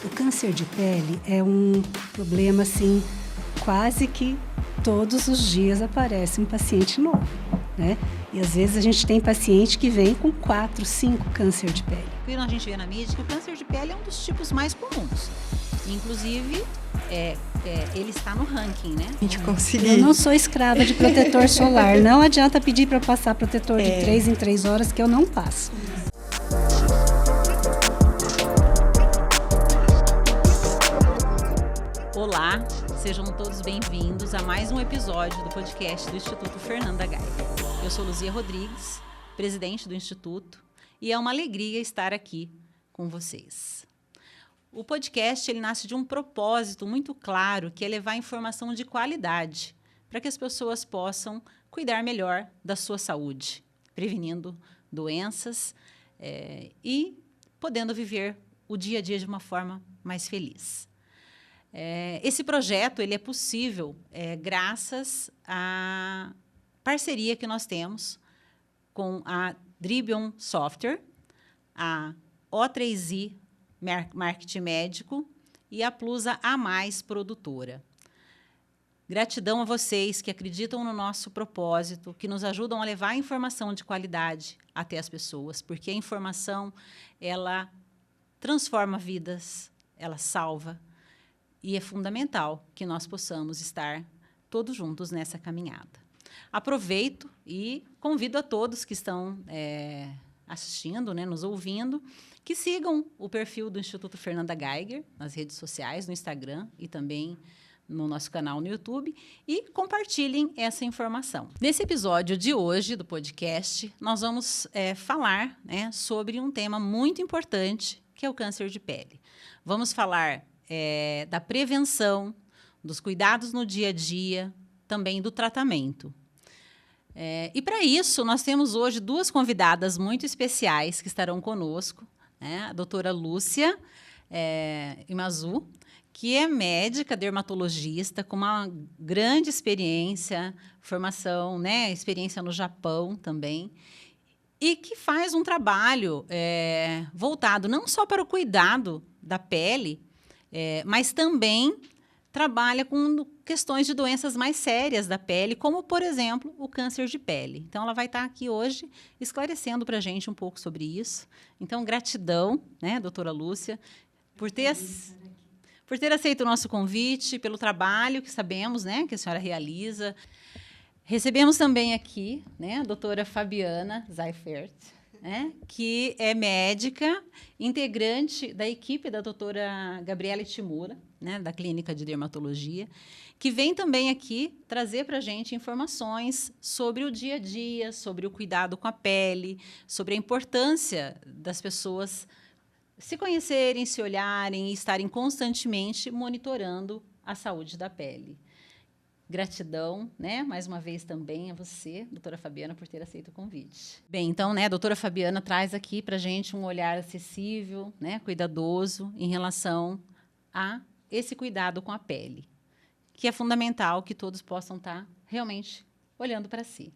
O câncer de pele é um problema, assim, quase que todos os dias aparece um paciente novo, né? E às vezes a gente tem paciente que vem com 4, 5 câncer de pele. E a gente vê na mídia que o câncer de pele é um dos tipos mais comuns. Inclusive, ele está no ranking, né? A gente conseguiu. Eu não sou escrava de protetor solar. Não adianta pedir para eu passar protetor de 3 em 3 horas que eu não passo. Olá, sejam todos bem-vindos a mais um episódio do podcast do Instituto Fernanda Geiger. Eu sou Luzia Rodrigues, presidente do Instituto, e é uma alegria estar aqui com vocês. O podcast ele nasce de um propósito muito claro, que é levar informação de qualidade para que as pessoas possam cuidar melhor da sua saúde, prevenindo doenças e podendo viver o dia a dia de uma forma mais feliz. Esse projeto ele é possível graças à parceria que nós temos com a Dribion Software, a O3i Marketing Médico e a Plusa A Mais Produtora. Gratidão a vocês que acreditam no nosso propósito, que nos ajudam a levar a informação de qualidade até as pessoas, porque a informação ela transforma vidas, ela salva. E é fundamental que nós possamos estar todos juntos nessa caminhada. Aproveito e convido a todos que estão assistindo, né, nos ouvindo, que sigam o perfil do Instituto Fernanda Geiger nas redes sociais, no Instagram e também no nosso canal no YouTube e compartilhem essa informação. Nesse episódio de hoje do podcast, nós vamos falar, né, sobre um tema muito importante, que é o câncer de pele. Vamos falar da prevenção, dos cuidados no dia a dia, também do tratamento. E para isso, nós temos hoje duas convidadas muito especiais que estarão conosco, né? A doutora Lúcia Imazu, que é médica dermatologista com uma grande experiência, formação, né? Experiência no Japão também, e que faz um trabalho voltado não só para o cuidado da pele, mas também trabalha com questões de doenças mais sérias da pele, como, por exemplo, o câncer de pele. Então, ela vai estar aqui hoje esclarecendo para a gente um pouco sobre isso. Então, gratidão, né, doutora Lúcia, por ter aceito o nosso convite, pelo trabalho que sabemos, né, que a senhora realiza. Recebemos também aqui, né, a doutora Fabiana Seifert, que é médica, integrante da equipe da doutora Gabriela Timura, né, da Clínica de Dermatologia, que vem também aqui trazer para a gente informações sobre o dia a dia, sobre o cuidado com a pele, sobre a importância das pessoas se conhecerem, se olharem e estarem constantemente monitorando a saúde da pele. Gratidão, né, mais uma vez também a você, doutora Fabiana, por ter aceito o convite. Bem, então, né, a doutora Fabiana traz aqui para a gente um olhar acessível, né, cuidadoso em relação a esse cuidado com a pele, que é fundamental que todos possam estar realmente olhando para si.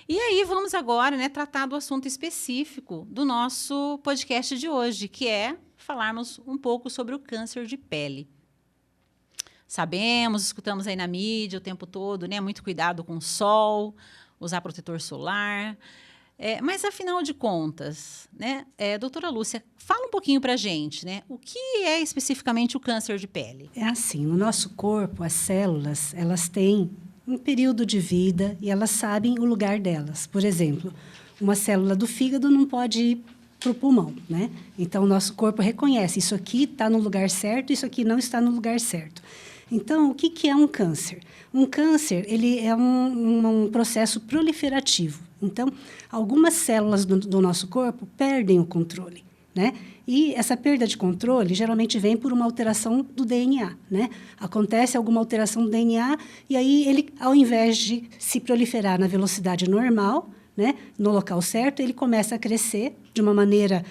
E aí vamos agora, né, tratar do assunto específico do nosso podcast de hoje, que é falarmos um pouco sobre o câncer de pele. Sabemos, escutamos aí na mídia o tempo todo, né? Muito cuidado com o sol, usar protetor solar. Mas, afinal de contas, né? Doutora Lúcia, fala um pouquinho para a gente, né? O que é especificamente o câncer de pele? É assim, no nosso corpo, as células, elas têm um período de vida e elas sabem o lugar delas. Por exemplo, uma célula do fígado não pode ir para o pulmão, né? Então, o nosso corpo reconhece, isso aqui está no lugar certo, isso aqui não está no lugar certo. Então, o que é um câncer? Um câncer ele é um processo proliferativo. Então, algumas células do nosso corpo perdem o controle, né? E essa perda de controle geralmente vem por uma alteração do DNA, né? Acontece alguma alteração do DNA e aí ele, ao invés de se proliferar na velocidade normal, né, no local certo, ele começa a crescer de uma maneira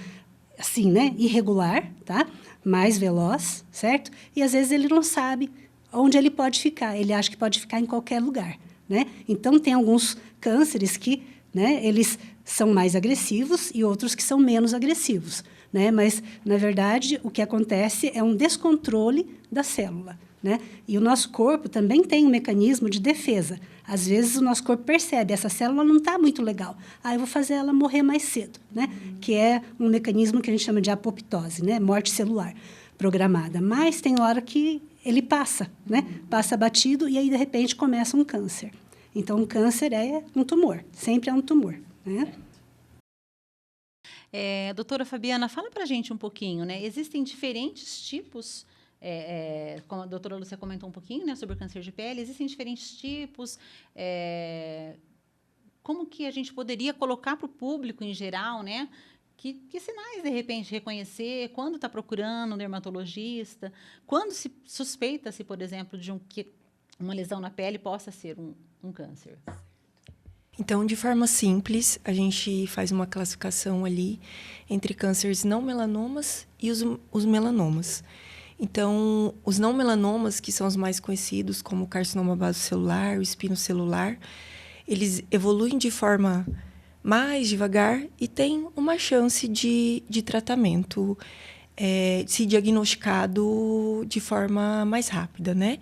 assim, né, irregular, tá? Mais veloz, certo? E às vezes ele não sabe onde ele pode ficar. Ele acha que pode ficar em qualquer lugar, né? Então, tem alguns cânceres que, né, eles são mais agressivos e outros que são menos agressivos, né? Mas, na verdade, o que acontece é um descontrole da célula, né? E o nosso corpo também tem um mecanismo de defesa. Às vezes, o nosso corpo percebe, essa célula não está muito legal. Eu vou fazer ela morrer mais cedo, né? Que é um mecanismo que a gente chama de apoptose, né? Morte celular programada. Mas tem hora que ele passa, né? Passa batido e aí, de repente, começa um câncer. Então, um câncer é um tumor, sempre é um tumor, né? Doutora Fabiana, fala para a gente um pouquinho, né? Existem diferentes tipos, como a doutora Lúcia comentou um pouquinho, né, sobre o câncer de pele, existem diferentes tipos. Como que a gente poderia colocar para o público em geral, né? Que sinais, de repente, reconhecer, quando está procurando um dermatologista, quando se suspeita-se, por exemplo, que uma lesão na pele possa ser um câncer? Então, de forma simples, a gente faz uma classificação ali entre cânceres não melanomas e os melanomas. Então, os não melanomas, que são os mais conhecidos, como o carcinoma basocelular, o espinocelular, eles evoluem de forma mais devagar e têm uma chance de tratamento, se diagnosticado de forma mais rápida, né?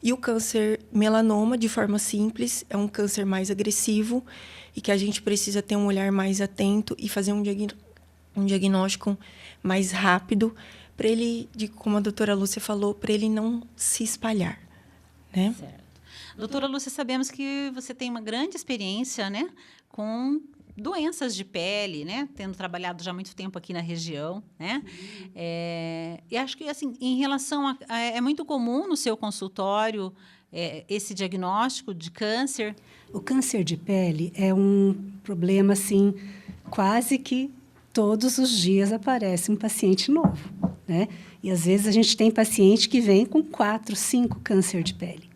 E o câncer melanoma, de forma simples, é um câncer mais agressivo e que a gente precisa ter um olhar mais atento e fazer um diagnóstico mais rápido para ele, como a doutora Lúcia falou, para ele não se espalhar, né? Certo. Doutora Lúcia, sabemos que você tem uma grande experiência, né, com doenças de pele, né? Tendo trabalhado já há muito tempo aqui na região, né? E acho que, assim, em relação é muito comum no seu consultório esse diagnóstico de câncer? O câncer de pele é um problema, assim, quase que todos os dias aparece um paciente novo, né? E, às vezes, a gente tem paciente que vem com 4, 5 câncer de pele,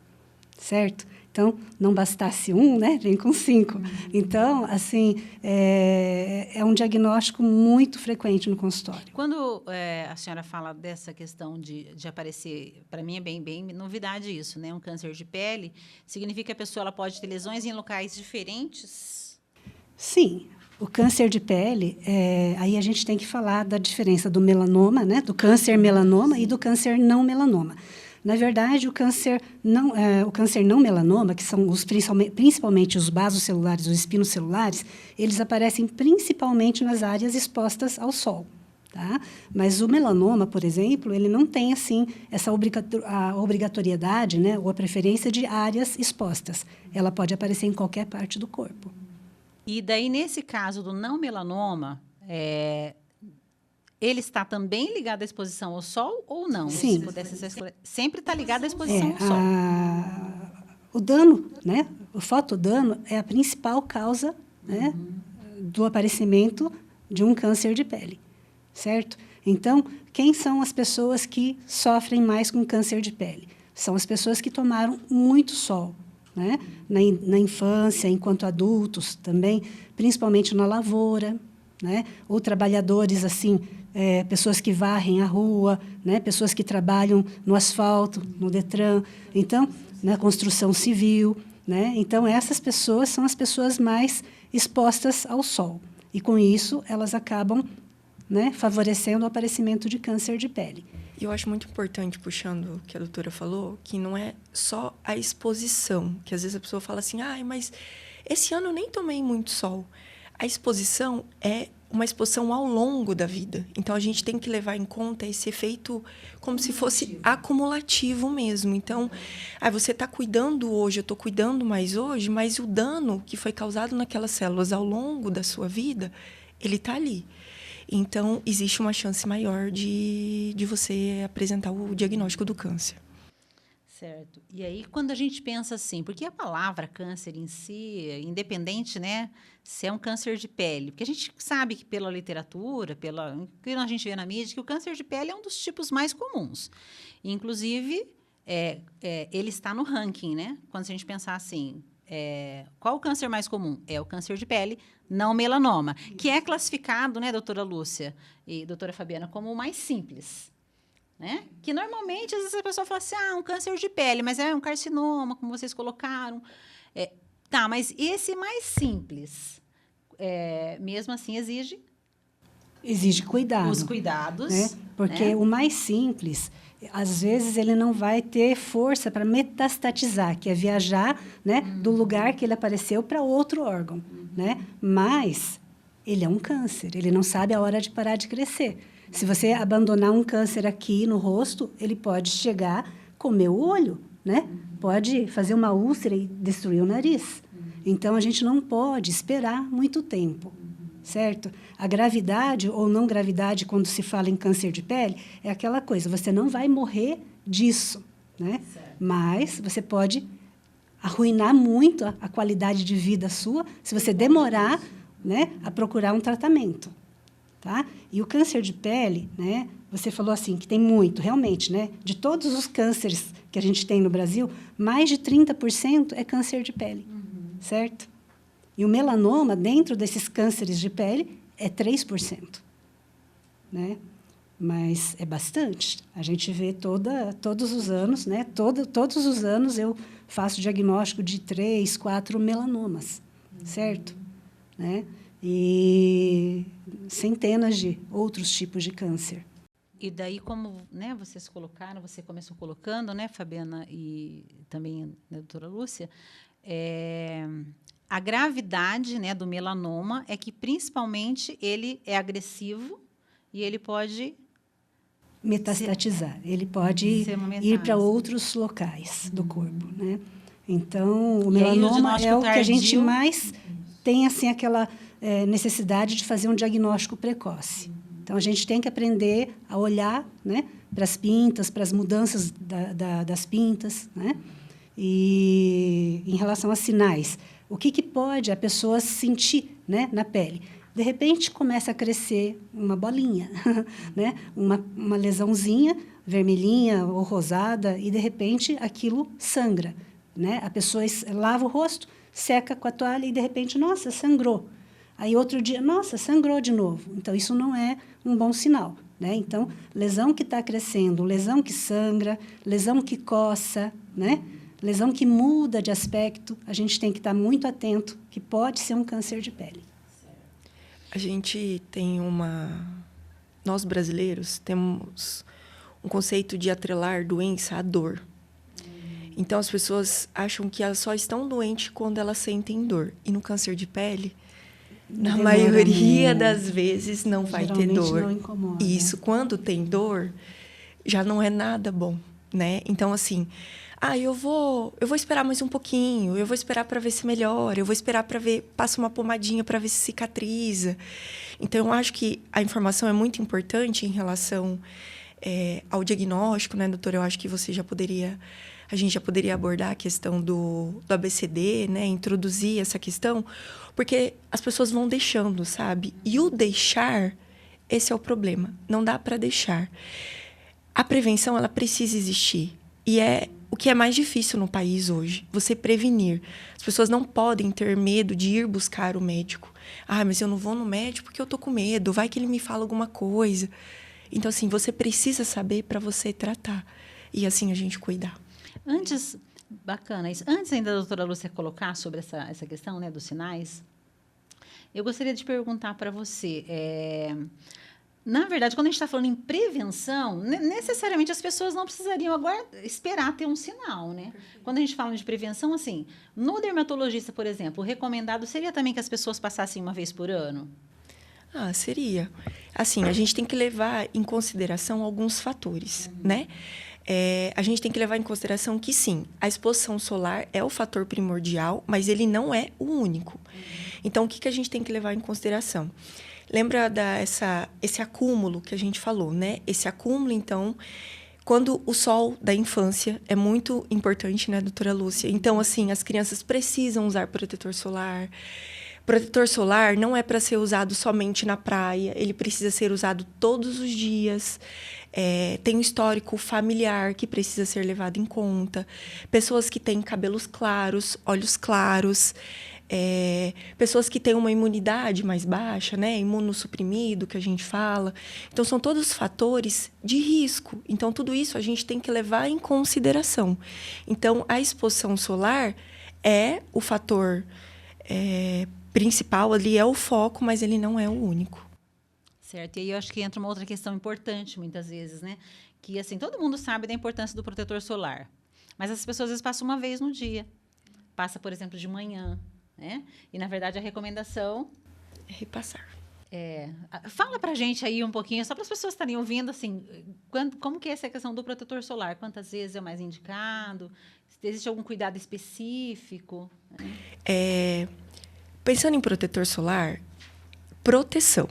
certo? Então, não bastasse um, né? Vem com 5. Então, assim, é um diagnóstico muito frequente no consultório. Quando a senhora fala dessa questão de aparecer, para mim é bem novidade isso, né? Um câncer de pele, significa que a pessoa ela pode ter lesões em locais diferentes? Sim. O câncer de pele, aí a gente tem que falar da diferença do melanoma, né? Do câncer melanoma e do câncer não melanoma. Na verdade, o câncer não melanoma, que são principalmente os basocelulares, os espinocelulares, eles aparecem principalmente nas áreas expostas ao sol. Tá? Mas o melanoma, por exemplo, ele não tem assim essa a obrigatoriedade, né, ou a preferência de áreas expostas. Ela pode aparecer em qualquer parte do corpo. E daí, nesse caso do não melanoma, ele está também ligado à exposição ao sol ou não? Sim. Se pudesse ser sempre está ligado à exposição ao sol. O dano, né? O fotodano é a principal causa, né, do aparecimento de um câncer de pele, certo? Então, quem são as pessoas que sofrem mais com câncer de pele? São as pessoas que tomaram muito sol, né? Na infância, enquanto adultos também, principalmente na lavoura, né? Ou trabalhadores assim, pessoas que varrem a rua, né? Pessoas que trabalham no asfalto, no Detran, então, na construção civil, né? Então, essas pessoas são as pessoas mais expostas ao sol. E, com isso, elas acabam, né, favorecendo o aparecimento de câncer de pele. E eu acho muito importante, puxando o que a doutora falou, que não é só a exposição, que às vezes a pessoa fala assim, mas esse ano eu nem tomei muito sol. A exposição é uma exposição ao longo da vida. Então, a gente tem que levar em conta esse efeito como se fosse acumulativo mesmo. Então, você está cuidando hoje, eu estou cuidando mais hoje, mas o dano que foi causado naquelas células ao longo da sua vida, ele está ali. Então, existe uma chance maior de você apresentar o diagnóstico do câncer. Certo. E aí, quando a gente pensa assim, porque a palavra câncer em si, independente, né, se é um câncer de pele, porque a gente sabe que pela literatura, que a gente vê na mídia, que o câncer de pele é um dos tipos mais comuns. Inclusive, ele está no ranking, né? Quando a gente pensar assim, qual o câncer mais comum? É o câncer de pele, não melanoma, que é classificado, né, doutora Lúcia e doutora Fabiana, como o mais simples. Né? Que normalmente, às vezes, a pessoa fala assim, um câncer de pele, mas é um carcinoma, como vocês colocaram. Mas esse mais simples, mesmo assim, exige Exige cuidado. Os cuidados. Né? Porque o mais simples, às vezes, ele não vai ter força para metastatizar, que é viajar, né, do lugar que ele apareceu para outro órgão. Né? Mas ele é um câncer, ele não sabe a hora de parar de crescer. Se você abandonar um câncer aqui no rosto, ele pode chegar a comer o olho, né? Pode fazer uma úlcera e destruir o nariz. Então, a gente não pode esperar muito tempo, certo? A gravidade ou não gravidade, quando se fala em câncer de pele, é aquela coisa, você não vai morrer disso, né? Mas você pode arruinar muito a qualidade de vida sua se você demorar, né, a procurar um tratamento, tá? E o câncer de pele, né, você falou assim, que tem muito, realmente, né? De todos os cânceres que a gente tem no Brasil, mais de 30% é câncer de pele, certo? E o melanoma, dentro desses cânceres de pele, é 3%, né? Mas é bastante. A gente vê todos os anos, né? Todos os anos eu faço diagnóstico de 3, 4 melanomas, certo? Né? E centenas de outros tipos de câncer. E daí, como, né, vocês colocaram, você começou colocando, né, Fabiana e também a doutora Lúcia, a gravidade, né, do melanoma é que, principalmente, ele é agressivo e ele pode metastatizar. Ele pode ir para outros locais do corpo, né? Então, o melanoma é o que a gente mais tem, assim, aquela necessidade de fazer um diagnóstico precoce. Então, a gente tem que aprender a olhar, né, para as pintas, para as mudanças das pintas, né? E, em relação a sinais, o que pode a pessoa sentir, né, na pele? De repente, começa a crescer uma bolinha, né? Uma lesãozinha vermelhinha ou rosada, e, de repente, aquilo sangra, né? A pessoa lava o rosto, seca com a toalha e, de repente, nossa, sangrou. Aí, outro dia, nossa, sangrou de novo. Então, isso não é um bom sinal, né? Então, lesão que está crescendo, lesão que sangra, lesão que coça, né? Lesão que muda de aspecto, a gente tem que estar muito atento, que pode ser um câncer de pele. A gente tem nós brasileiros temos um conceito de atrelar doença à dor. Então, as pessoas acham que elas só estão doentes quando elas sentem dor. E no câncer de pele, na maioria das vezes, não vai ter dor. Não incomoda. E isso, quando tem dor, já não é nada bom, né? Então, assim, eu vou esperar mais um pouquinho, eu vou esperar para ver se melhora, eu vou esperar para ver, passa uma pomadinha para ver se cicatriza. Então, eu acho que a informação é muito importante em relação ao diagnóstico, né, doutora? Eu acho que a gente já poderia abordar a questão do ABCD, né, introduzir essa questão, porque as pessoas vão deixando, sabe? E o deixar, esse é o problema. Não dá para deixar. A prevenção, ela precisa existir. E é o que é mais difícil no país hoje, você prevenir. As pessoas não podem ter medo de ir buscar o médico. Mas eu não vou no médico porque eu tô com medo, vai que ele me fala alguma coisa. Então, assim, você precisa saber para você tratar. E, assim, a gente cuidar. Bacana isso. Antes ainda da doutora Lúcia colocar sobre essa questão, né, dos sinais, eu gostaria de perguntar para você... Na verdade, quando a gente está falando em prevenção, necessariamente as pessoas não precisariam agora esperar ter um sinal, né? Quando a gente fala de prevenção, assim, no dermatologista, por exemplo, o recomendado seria também que as pessoas passassem uma vez por ano? Seria. Assim, a gente tem que levar em consideração alguns fatores, né? A gente tem que levar em consideração que, sim, a exposição solar é o fator primordial, mas ele não é o único. Então, o que a gente tem que levar em consideração? Lembra esse acúmulo que a gente falou, né? Esse acúmulo, então, quando o sol da infância é muito importante, né, doutora Lúcia? Então, assim, as crianças precisam usar protetor solar. Protetor solar não é para ser usado somente na praia, ele precisa ser usado todos os dias. Tem um histórico familiar que precisa ser levado em conta. Pessoas que têm cabelos claros, olhos claros... pessoas que têm uma imunidade mais baixa, né? Imunossuprimido, que a gente fala. Então, são todos fatores de risco. Então, tudo isso a gente tem que levar em consideração. Então, a exposição solar é o fator principal, ali é o foco, mas ele não é o único. Certo. E aí eu acho que entra uma outra questão importante, muitas vezes, né? Que, assim, todo mundo sabe da importância do protetor solar. Mas as pessoas, às vezes, passam uma vez no dia. Passa, por exemplo, de manhã, né? E, na verdade, a recomendação... Repassar. Fala pra gente aí um pouquinho, só para as pessoas estarem ouvindo, assim, como que é essa questão do protetor solar? Quantas vezes é o mais indicado? Existe algum cuidado específico? Pensando em protetor solar, proteção.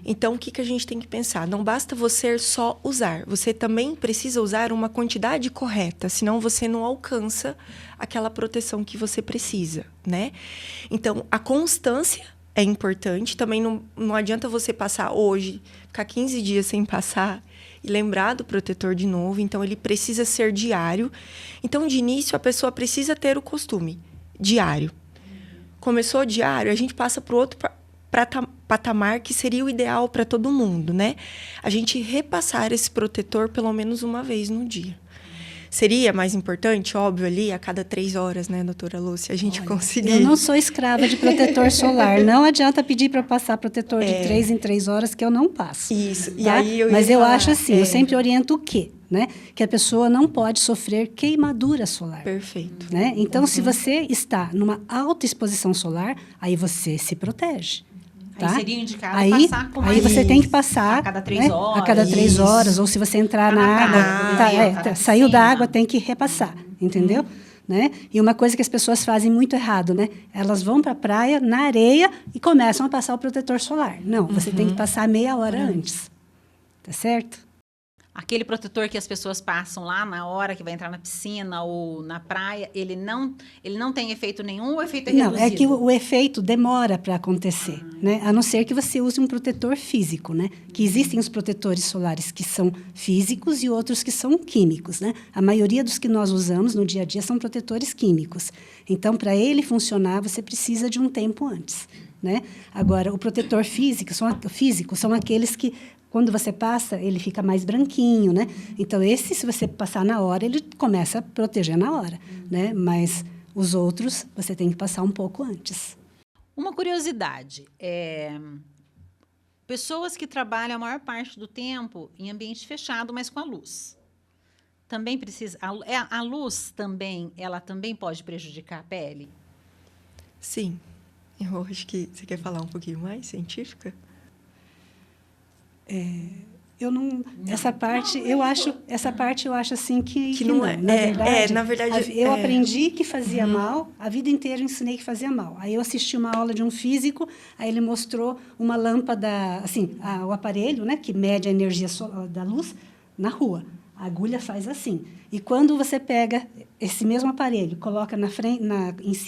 Então, o que a gente tem que pensar? Não basta você só usar. Você também precisa usar uma quantidade correta, senão você não alcança aquela proteção que você precisa, né? Então, a constância é importante. Também não adianta você passar hoje, ficar 15 dias sem passar e lembrar do protetor de novo. Então, ele precisa ser diário. Então, de início, a pessoa precisa ter o costume diário. Começou diário, a gente passa para o outro patamar que seria o ideal para todo mundo, né? A gente repassar esse protetor pelo menos uma vez no dia. Seria mais importante, óbvio, ali a cada 3 horas, né, doutora Lúcia, a gente conseguir... Eu não sou escrava de protetor solar. Não adianta pedir para passar protetor de 3 em 3 horas, que eu não passo. Isso. Tá? E aí Mas eu acho assim, eu sempre oriento o quê? Né? Que a pessoa não pode sofrer queimadura solar. Perfeito. Né? Então, se você está numa alta exposição solar, aí você se protege. Tá? Aí seria indicado passar com Aí você tem que passar... a cada 3 horas. A cada 3 horas, ou se você entrar na água, saiu da água, tem que repassar, entendeu? Né? E uma coisa que as pessoas fazem muito errado, né? Elas vão para a praia, na areia, e começam a passar o protetor solar. Não, você tem que passar meia hora antes. Tá certo? Aquele protetor que as pessoas passam lá na hora que vai entrar na piscina ou na praia, ele não tem efeito nenhum ou o efeito é reduzido? Não, é que o efeito demora para acontecer, né? A não ser que você use um protetor físico, né? Que existem os protetores solares que são físicos e outros que são químicos, né? A maioria dos que nós usamos no dia a dia são protetores químicos. Então, para ele funcionar, você precisa de um tempo antes, né? Agora, o protetor físico são aqueles que quando você passa, ele fica mais branquinho, né? Então, se você passar na hora, ele começa a proteger na hora, né? Mas os outros, você tem que passar um pouco antes. Uma curiosidade, pessoas que trabalham a maior parte do tempo em ambiente fechado, mas com a luz. Também precisa... A luz também, ela também pode prejudicar a pele? Sim. Eu acho que você quer falar um pouquinho mais científica? Essa parte eu acho assim que não é. Na verdade, eu aprendi que fazia mal, a vida inteira eu ensinei que fazia mal. Aí eu assisti uma aula de um físico, aí ele mostrou uma lâmpada, assim, o aparelho, né, que mede a energia da luz na rua. A agulha faz assim. E quando você pega esse mesmo aparelho, coloca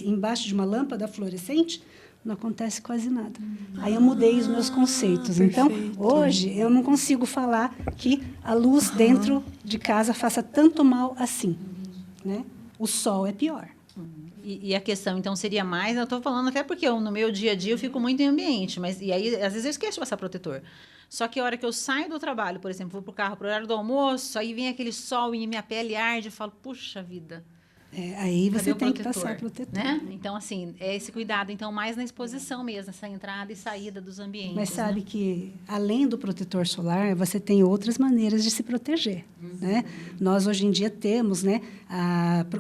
embaixo de uma lâmpada fluorescente, não acontece quase nada. Aí eu mudei os meus conceitos. Então, hoje, eu não consigo falar que a luz dentro de casa faça tanto mal assim, né? O sol é pior. E a questão, então, seria mais... Eu estou falando até porque no meu dia a dia eu fico muito em ambiente, e aí, às vezes, eu esqueço de passar protetor. Só que a hora que eu saio do trabalho, por exemplo, vou para o carro para o horário do almoço, aí vem aquele sol e minha pele arde, eu falo, puxa vida... aí você tem que passar protetor. Né? Então, assim, esse cuidado, então, mais na exposição mesmo, essa entrada e saída dos ambientes. Mas sabe que, além do protetor solar, você tem outras maneiras de se proteger. Né? Nós, hoje em dia, temos, né,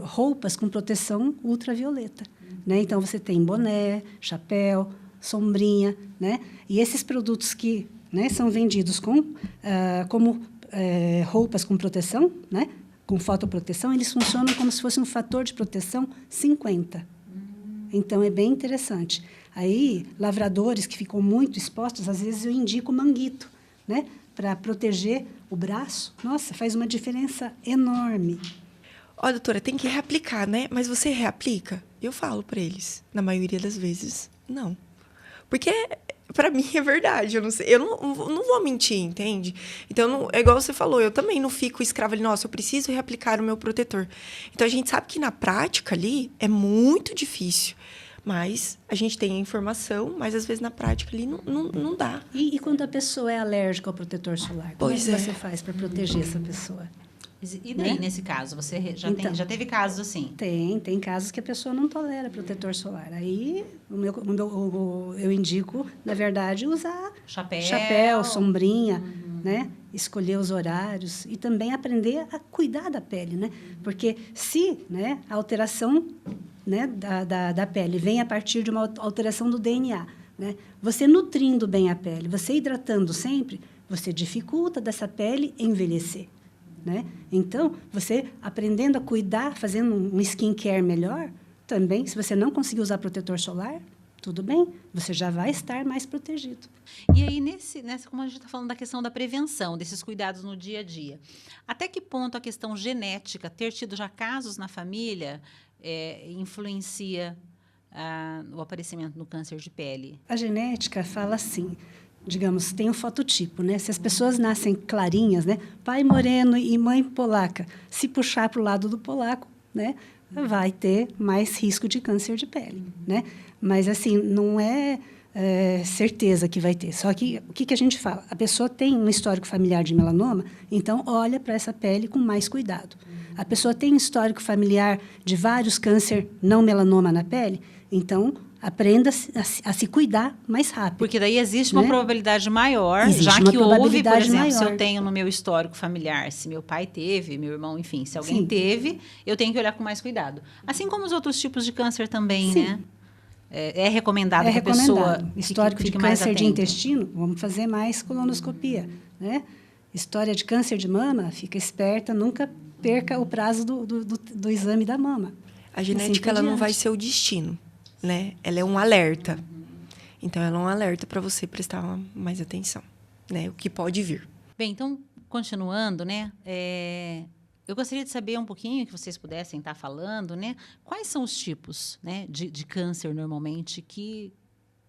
roupas com proteção ultravioleta. Né? Então, você tem boné, chapéu, sombrinha. Né? E esses produtos que, né, são vendidos como roupas com proteção, né, com fotoproteção, eles funcionam como se fosse um fator de proteção 50. Então, é bem interessante. Aí, lavradores que ficam muito expostos, às vezes eu indico manguito, né? Para proteger o braço. Nossa, faz uma diferença enorme. Ó, doutora, tem que reaplicar, né? Mas você reaplica? Eu falo para eles, na maioria das vezes, não. Porque... Para mim é verdade, eu não sei, eu não vou mentir, entende? Então, é igual você falou, eu também não fico escrava ali, nossa, eu preciso reaplicar o meu protetor. Então, a gente sabe que na prática ali é muito difícil, mas a gente tem a informação, mas às vezes na prática ali não dá. E quando a pessoa é alérgica ao protetor solar, como você faz para proteger essa pessoa? E daí, né? nesse caso, você Então, já teve casos assim? Tem casos que a pessoa não tolera protetor solar. Aí, eu indico, na verdade, usar chapéu, sombrinha, né? Escolher os horários e também aprender a cuidar da pele, né? Porque se, né, a alteração, né, da pele vem a partir de uma alteração do DNA, né? Você nutrindo bem a pele, você hidratando sempre, você dificulta dessa pele envelhecer. Né? Então, você aprendendo a cuidar, fazendo um skincare melhor, também, se você não conseguir usar protetor solar, tudo bem, você já vai estar mais protegido. E aí, como a gente está falando da questão da prevenção, desses cuidados no dia a dia, até que ponto a questão genética, ter tido já casos na família, influencia o aparecimento do câncer de pele? A genética fala assim, digamos, tem o fototipo, né? Se as pessoas nascem clarinhas, né? Pai moreno e mãe polaca, se puxar para o lado do polaco, né? Vai ter mais risco de câncer de pele, né? Mas, assim, não é certeza que vai ter. Só que, o que a gente fala? A pessoa tem um histórico familiar de melanoma, então olha para essa pele com mais cuidado. A pessoa tem um histórico familiar de vários câncer não melanoma na pele, então aprenda a se cuidar mais rápido. Porque daí existe uma probabilidade maior, existe já uma que houve, por probabilidade exemplo, maior. se eu tenho no meu histórico familiar, se meu pai teve, meu irmão, enfim, se alguém Sim. teve, eu tenho que olhar com mais cuidado. Assim como os outros tipos de câncer também, Sim. né? É recomendado que a recomendado. pessoa Histórico fique de mais câncer de atenta. intestino, vamos fazer mais colonoscopia, né? História de câncer de mama, fica esperta, nunca perca o prazo do exame da mama. A genética ela não vai ser o destino, né? Ela é um alerta. Então, ela é um alerta para você prestar mais atenção, né? O que pode vir. Bem, então, continuando, né? Eu gostaria de saber um pouquinho, que vocês pudessem estar falando, né? Quais são os tipos, né, de câncer, normalmente, que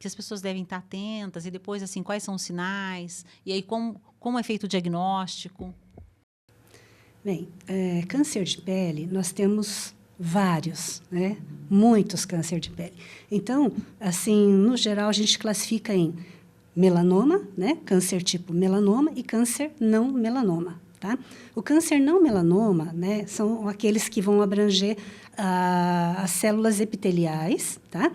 as pessoas devem estar atentas? E depois, assim, quais são os sinais? E aí, como é feito o diagnóstico? Bem, câncer de pele, nós temos vários, né? Muitos câncer de pele. Então, assim, no geral, a gente classifica em melanoma, né? Câncer tipo melanoma e câncer não melanoma. Tá? O câncer não melanoma, né, são aqueles que vão abranger as células epiteliais, tá?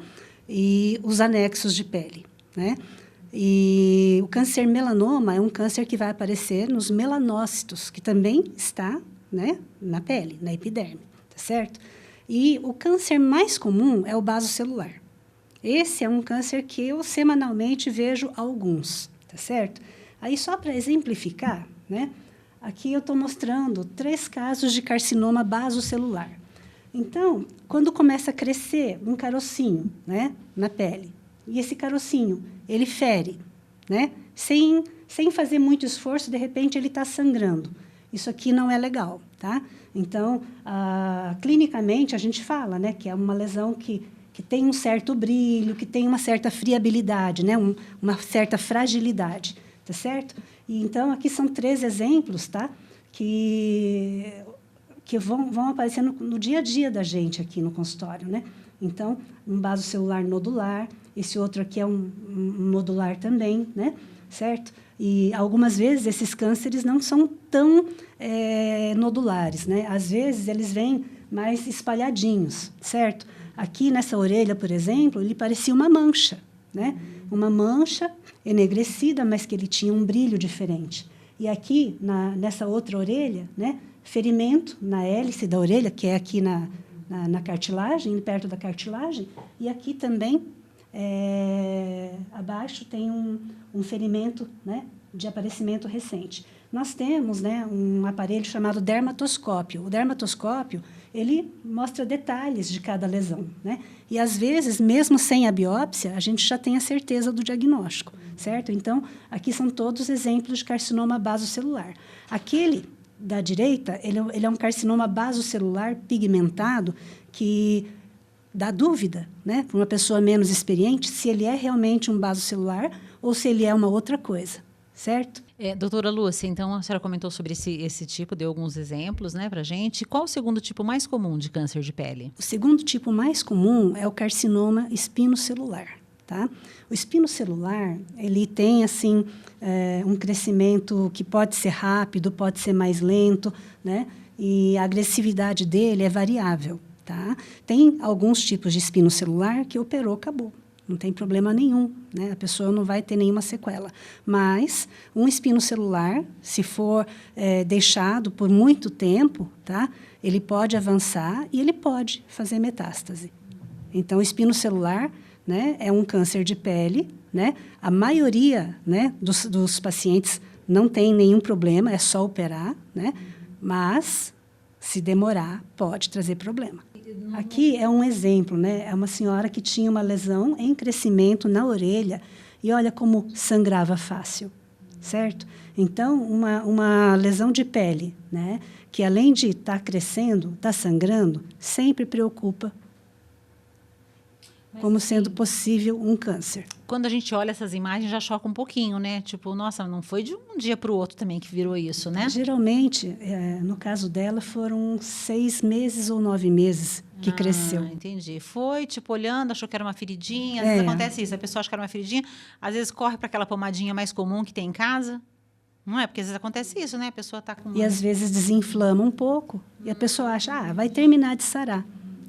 E os anexos de pele, né? E o câncer melanoma é um câncer que vai aparecer nos melanócitos, que também está, né, na pele, na epiderme, tá certo? E o câncer mais comum é o basocelular. Esse é um câncer que eu semanalmente vejo alguns, tá certo? Aí, só para exemplificar, né? Aqui eu estou mostrando 3 casos de carcinoma basocelular. Então, quando começa a crescer um carocinho, né, na pele, e esse carocinho, ele fere, né, sem fazer muito esforço, de repente ele está sangrando. Isso aqui não é legal, tá? Então, clinicamente, a gente fala, né, que é uma lesão que tem um certo brilho, que tem uma certa friabilidade, né, uma certa fragilidade, tá certo? E, então, aqui são 3 exemplos, tá? Que vão aparecer no dia a dia da gente aqui no consultório, né? Então, um basocelular nodular, esse outro aqui é um nodular também, né? Certo? E, algumas vezes, esses cânceres não são tão nodulares, né? Às vezes, eles vêm mais espalhadinhos, certo? Aqui, nessa orelha, por exemplo, ele parecia uma mancha, né? Uma mancha enegrecida, mas que ele tinha um brilho diferente. E aqui, nessa outra orelha, né, ferimento na hélice da orelha, que é aqui na cartilagem, perto da cartilagem, e aqui também, abaixo, tem um ferimento, né, de aparecimento recente. Nós temos, né, um aparelho chamado dermatoscópio. O dermatoscópio, ele mostra detalhes de cada lesão, né? E, às vezes, mesmo sem a biópsia, a gente já tem a certeza do diagnóstico, certo? Então, aqui são todos exemplos de carcinoma basocelular. Aquele da direita, ele é um carcinoma basocelular pigmentado que dá dúvida, né, para uma pessoa menos experiente, se ele é realmente um basocelular ou se ele é uma outra coisa, certo? Doutora Lúcia, então a senhora comentou sobre esse tipo, deu alguns exemplos, né, para a gente. Qual o segundo tipo mais comum de câncer de pele? O segundo tipo mais comum é o carcinoma espinocelular, tá? O espino celular, ele tem, assim, um crescimento que pode ser rápido, pode ser mais lento, né? E a agressividade dele é variável, tá? Tem alguns tipos de espino celular que operou, acabou. Não tem problema nenhum, né? A pessoa não vai ter nenhuma sequela. Mas um espino celular, se for deixado por muito tempo, tá? Ele pode avançar e ele pode fazer metástase. Então, o espino celular, né, é um câncer de pele, né? A maioria, né, dos pacientes não tem nenhum problema, é só operar, né? Mas, se demorar, pode trazer problema. Aqui é um exemplo, né? É uma senhora que tinha uma lesão em crescimento na orelha e olha como sangrava fácil, certo? Então, uma lesão de pele, né? Que além de estar crescendo, está sangrando, sempre preocupa como sendo possível um câncer. Quando a gente olha essas imagens, já choca um pouquinho, né? Tipo, nossa, não foi de um dia para o outro também que virou isso, né? Geralmente, no caso dela, foram 6 meses ou 9 meses que cresceu. Entendi. Foi, tipo, olhando, achou que era uma feridinha. Às vezes acontece isso, a pessoa acha que era uma feridinha, às vezes corre para aquela pomadinha mais comum que tem em casa. Não é? Porque às vezes acontece isso, né? A pessoa está com... E às vezes desinflama um pouco, e a pessoa acha, vai terminar de sarar.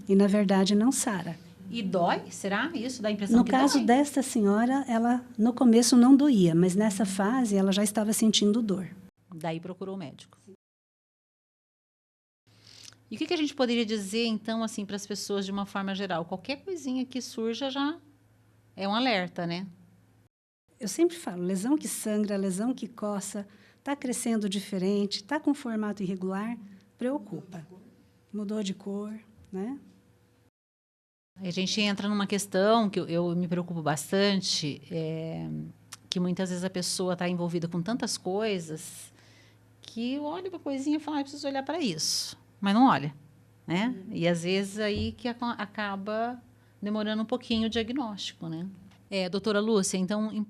E, na verdade, não sara. E dói? Será? Isso dá a impressão no que caso dói? desta senhora, ela no começo não doía, mas nessa fase ela já estava sentindo dor. Daí procurou o médico. E o que a gente poderia dizer, então, assim, para as pessoas de uma forma geral? Qualquer coisinha que surja já é um alerta, né? Eu sempre falo, lesão que sangra, lesão que coça, está crescendo diferente, está com formato irregular, preocupa. Mudou de cor, né? A gente entra numa questão que eu me preocupo bastante, que muitas vezes a pessoa está envolvida com tantas coisas que olha para a coisinha e fala, preciso olhar para isso, mas não olha, né? E às vezes aí que acaba demorando um pouquinho o diagnóstico, né? Doutora Lúcia, então,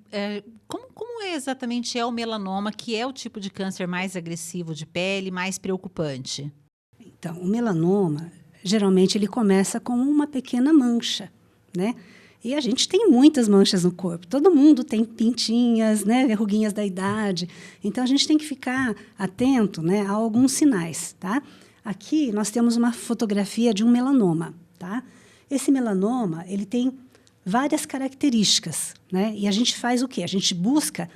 como exatamente é o melanoma, que é o tipo de câncer mais agressivo de pele, mais preocupante? Então, o melanoma, geralmente, ele começa com uma pequena mancha, né? E a gente tem muitas manchas no corpo. Todo mundo tem pintinhas, né? Verruguinhas da idade. Então, a gente tem que ficar atento, né, a alguns sinais, tá? Aqui, nós temos uma fotografia de um melanoma, tá? Esse melanoma, ele tem várias características, né? E a gente faz o quê? A gente busca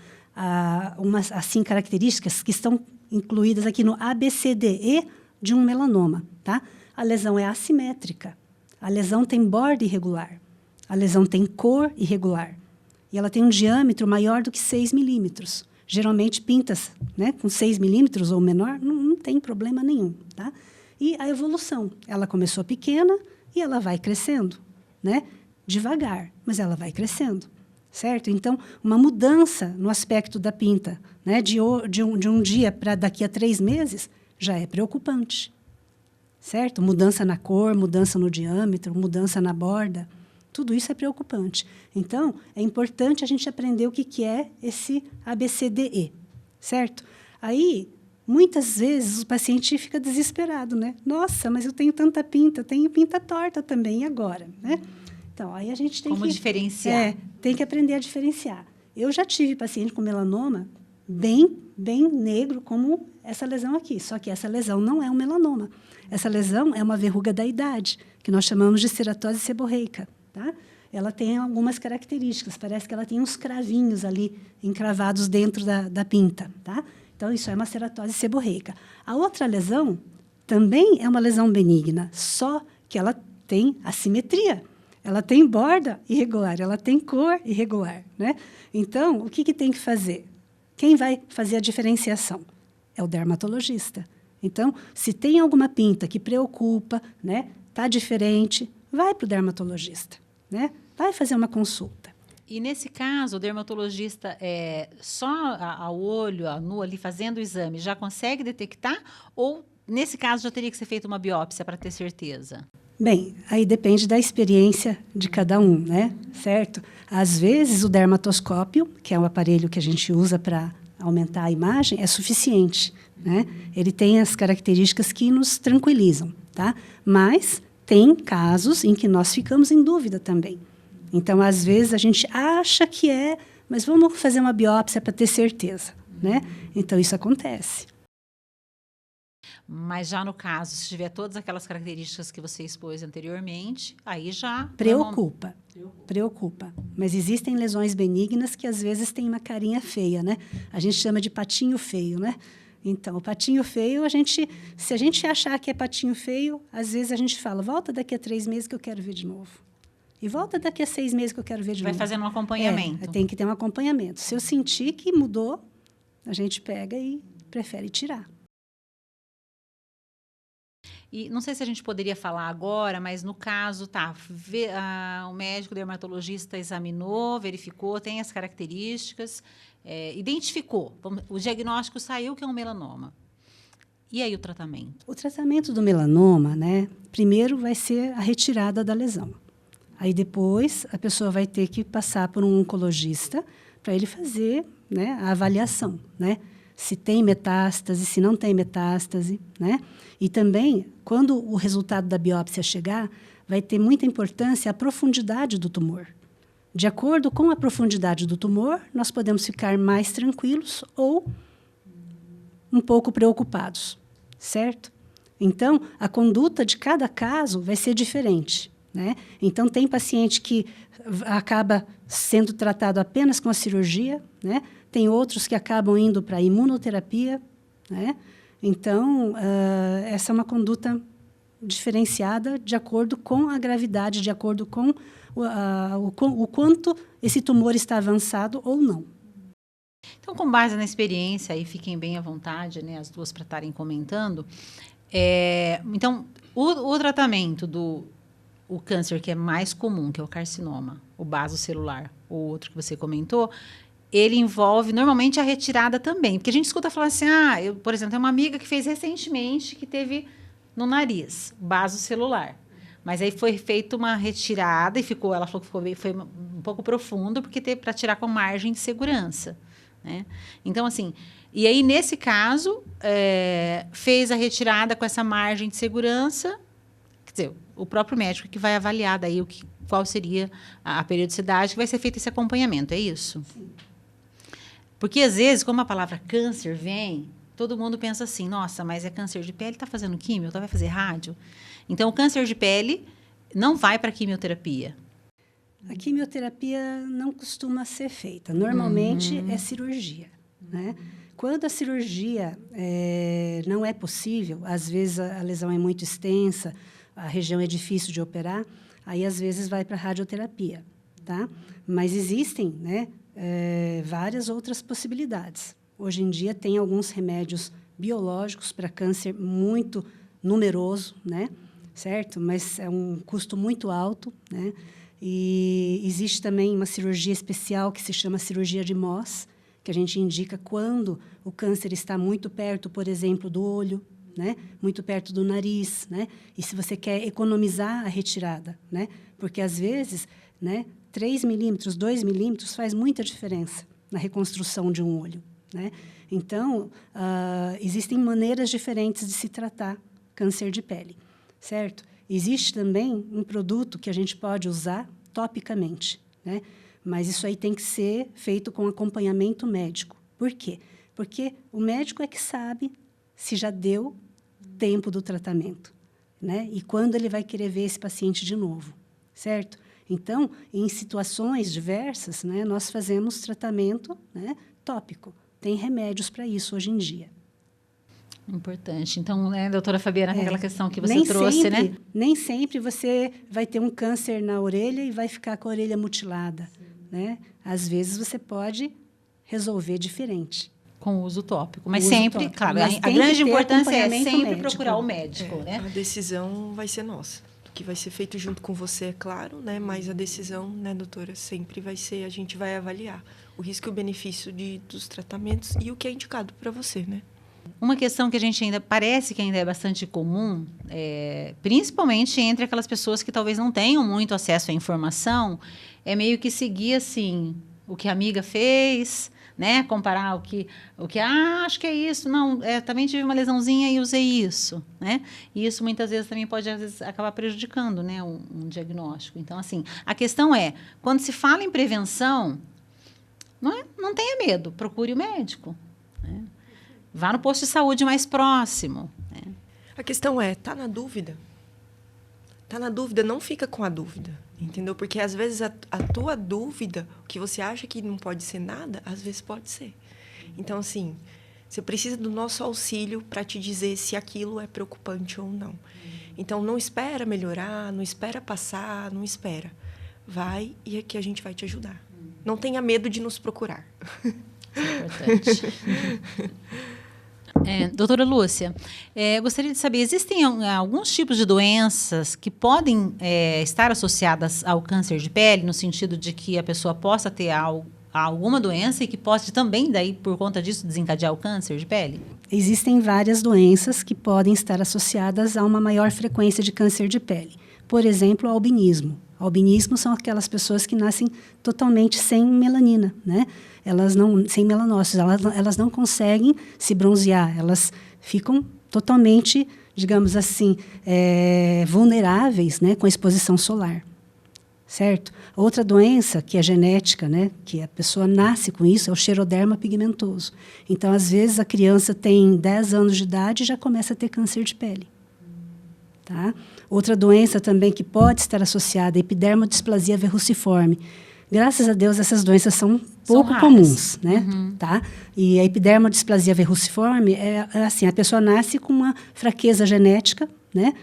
umas, assim, características que estão incluídas aqui no ABCDE de um melanoma, tá? A lesão é assimétrica, a lesão tem borda irregular, a lesão tem cor irregular e ela tem um diâmetro maior do que 6 milímetros. Geralmente, pintas, né, com 6 milímetros ou menor, não tem problema nenhum, tá? E a evolução, ela começou pequena e ela vai crescendo, né? Devagar, mas ela vai crescendo, certo? Então, uma mudança no aspecto da pinta, né, de um dia para daqui a 3 meses, já é preocupante, certo? Mudança na cor, mudança no diâmetro, mudança na borda, tudo isso é preocupante. Então, é importante a gente aprender o que é esse ABCDE, certo? Aí, muitas vezes, o paciente fica desesperado, né? Nossa, mas eu tenho tanta pinta, tenho pinta torta também, e agora, né? Então, aí a gente tem Como diferenciar? Tem que aprender a diferenciar. Eu já tive paciente com melanoma bem negro, como essa lesão aqui. Só que essa lesão não é um melanoma. Essa lesão é uma verruga da idade, que nós chamamos de ceratose seborreica, tá? Ela tem algumas características. Parece que ela tem uns cravinhos ali encravados dentro da pinta, tá? Então, isso é uma ceratose seborreica. A outra lesão também é uma lesão benigna, só que ela tem assimetria. Ela tem borda irregular, ela tem cor irregular, né? Então, o que tem que fazer? Quem vai fazer a diferenciação? É o dermatologista. Então, se tem alguma pinta que preocupa, né, tá diferente, vai para o dermatologista, né? Vai fazer uma consulta. E nesse caso, o dermatologista, só ao olho, a nu ali, fazendo o exame, já consegue detectar? Ou, nesse caso, já teria que ser feita uma biópsia para ter certeza? Bem, aí depende da experiência de cada um, né? Certo? Às vezes, o dermatoscópio, que é o aparelho que a gente usa para aumentar a imagem, é suficiente, né? Ele tem as características que nos tranquilizam, tá? Mas tem casos em que nós ficamos em dúvida também, Então, às vezes, a gente acha que é, mas vamos fazer uma biópsia para ter certeza, né? Então, isso acontece. Mas já no caso, se tiver todas aquelas características que você expôs anteriormente, aí já... Preocupa. Mas existem lesões benignas que, às vezes, têm uma carinha feia, né? A gente chama de patinho feio, né? Então, o patinho feio, se a gente achar que é patinho feio, às vezes a gente fala, volta daqui a 3 meses que eu quero ver de novo. E volta daqui a 6 meses que eu quero ver de novo. Vai fazendo um acompanhamento. Tem que ter um acompanhamento. Se eu sentir que mudou, a gente pega e prefere tirar. E não sei se a gente poderia falar agora, mas no caso, o médico dermatologista examinou, verificou, tem as características, identificou. O diagnóstico saiu que é um melanoma. E aí o tratamento? O tratamento do melanoma, né? Primeiro vai ser a retirada da lesão. Aí depois a pessoa vai ter que passar por um oncologista para ele fazer, né, a avaliação, né? Se tem metástase, se não tem metástase, né? E também, quando o resultado da biópsia chegar, vai ter muita importância a profundidade do tumor. De acordo com a profundidade do tumor, nós podemos ficar mais tranquilos ou um pouco preocupados, certo? Então, a conduta de cada caso vai ser diferente, né? Então, tem paciente que acaba sendo tratado apenas com a cirurgia, né? Tem outros que acabam indo para a imunoterapia, né? Então, essa é uma conduta diferenciada de acordo com a gravidade, de acordo com o quanto esse tumor está avançado ou não. Então, com base na experiência, aí fiquem bem à vontade, né, as duas para estarem comentando. Então, o tratamento o câncer que é mais comum, que é o carcinoma, o basocelular, o outro que você comentou, ele envolve normalmente a retirada também. Porque a gente escuta falar assim, eu, por exemplo, tem uma amiga que fez recentemente que teve no nariz, basocelular. Mas aí foi feita uma retirada e ela falou que foi um pouco profundo, porque teve para tirar com margem de segurança, né? Então, assim, e aí nesse caso, fez a retirada com essa margem de segurança, quer dizer, o próprio médico que vai avaliar daí qual seria a periodicidade que vai ser feito esse acompanhamento, é isso? Sim. Porque, às vezes, como a palavra câncer vem, todo mundo pensa assim, nossa, mas é câncer de pele, está fazendo químio, vai fazer rádio? Então, o câncer de pele não vai para a quimioterapia. A quimioterapia não costuma ser feita. Normalmente, é cirurgia, né? Quando a cirurgia não é possível, às vezes a lesão é muito extensa, a região é difícil de operar, aí, às vezes, vai para a radioterapia, tá? Mas existem, né, várias outras possibilidades. Hoje em dia, tem alguns remédios biológicos para câncer muito numeroso, né? Certo? Mas é um custo muito alto, né? E existe também uma cirurgia especial que se chama cirurgia de Mohs, que a gente indica quando o câncer está muito perto, por exemplo, do olho, né? Muito perto do nariz, né? E se você quer economizar a retirada, né? Porque, às vezes, né, 3 milímetros, 2 milímetros faz muita diferença na reconstrução de um olho, né? Então, existem maneiras diferentes de se tratar câncer de pele, certo? Existe também um produto que a gente pode usar topicamente, né? Mas isso aí tem que ser feito com acompanhamento médico. Por quê? Porque o médico é que sabe se já deu tempo do tratamento, né? E quando ele vai querer ver esse paciente de novo, certo? Então, em situações diversas, né, nós fazemos tratamento, né, tópico. Tem remédios para isso hoje em dia. Importante. Então, né, doutora Fabiana, aquela questão que você trouxe, né? Nem sempre você vai ter um câncer na orelha e vai ficar com a orelha mutilada, né? Às vezes, você pode resolver diferente. Com o uso tópico. Mas sempre, tópico. claro, Mas a grande importância é sempre médico. procurar o médico, né? A decisão vai ser nossa. O que vai ser feito junto com você, é claro, né? Mas a decisão, né, doutora, sempre vai ser, a gente vai avaliar o risco e o benefício dos tratamentos e o que é indicado para você, né? Uma questão que a gente parece que ainda é bastante comum, principalmente entre aquelas pessoas que talvez não tenham muito acesso à informação, é meio que seguir, assim, o que a amiga fez, né? Comparar acho que é isso, não, também tive uma lesãozinha e usei isso, né? E isso muitas vezes também pode às vezes, acabar prejudicando, né, um diagnóstico. Então, assim, a questão é, quando se fala em prevenção, não tenha medo, procure o médico, né? Vá no posto de saúde mais próximo, né? A questão é, tá na dúvida? Tá na dúvida, não fica com a dúvida, entendeu? Porque, às vezes, a tua dúvida, o que você acha que não pode ser nada, às vezes pode ser. Então, assim, você precisa do nosso auxílio para te dizer se aquilo é preocupante ou não. Então, não espera melhorar, não espera passar, não espera. Vai e aqui a gente vai te ajudar. Não tenha medo de nos procurar. Isso é importante. Doutora Lúcia, gostaria de saber, existem alguns tipos de doenças que podem estar associadas ao câncer de pele, no sentido de que a pessoa possa ter alguma doença e que possa também, daí, por conta disso, desencadear o câncer de pele? Existem várias doenças que podem estar associadas a uma maior frequência de câncer de pele. Por exemplo, o albinismo. Albinismo são aquelas pessoas que nascem totalmente sem melanina, né? Sem melanócitos, elas não conseguem se bronzear, elas ficam totalmente, digamos assim, vulneráveis, né, com a exposição solar, certo? Outra doença que é genética, né, que a pessoa nasce com isso, é o xeroderma pigmentoso. Então, às vezes, a criança tem 10 anos de idade e já começa a ter câncer de pele. Tá? Outra doença também que pode estar associada à epidermodisplasia verruciforme. Graças a Deus, essas doenças são pouco comuns, né? Uhum. Tá? E a epidermodisplasia verruciforme é assim, a pessoa nasce com uma fraqueza genética, né,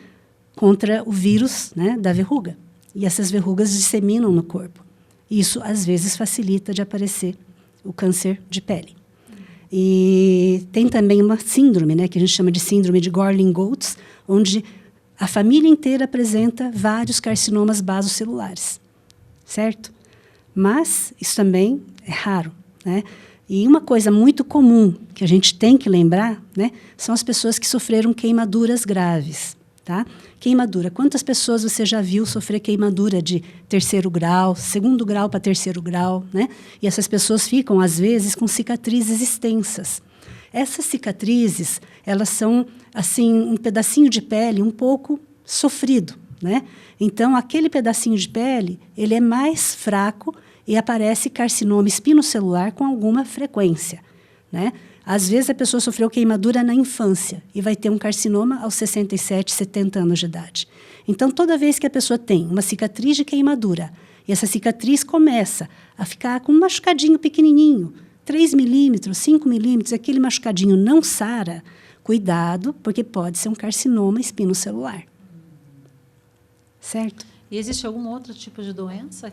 contra o vírus, né, da verruga. E essas verrugas disseminam no corpo. Isso, às vezes, facilita de aparecer o câncer de pele. E tem também uma síndrome, né, que a gente chama de síndrome de Gorlin-Goltz, onde a família inteira apresenta vários carcinomas basocelulares, certo? Mas isso também é raro, né? E uma coisa muito comum que a gente tem que lembrar, né, são as pessoas que sofreram queimaduras graves, tá? Queimadura. Quantas pessoas você já viu sofrer queimadura de 3º grau, 2º grau para 3º grau, né? E essas pessoas ficam, às vezes, com cicatrizes extensas. Essas cicatrizes, elas são, assim, um pedacinho de pele um pouco sofrido, né? Então, aquele pedacinho de pele, ele é mais fraco e aparece carcinoma espinocelular com alguma frequência, né? Às vezes, a pessoa sofreu queimadura na infância e vai ter um carcinoma aos 67, 70 anos de idade. Então, toda vez que a pessoa tem uma cicatriz de queimadura e essa cicatriz começa a ficar com um machucadinho pequenininho, 3 milímetros, 5 milímetros, aquele machucadinho não sara, cuidado, porque pode ser um carcinoma espinocelular. Certo? E existe algum outro tipo de doença?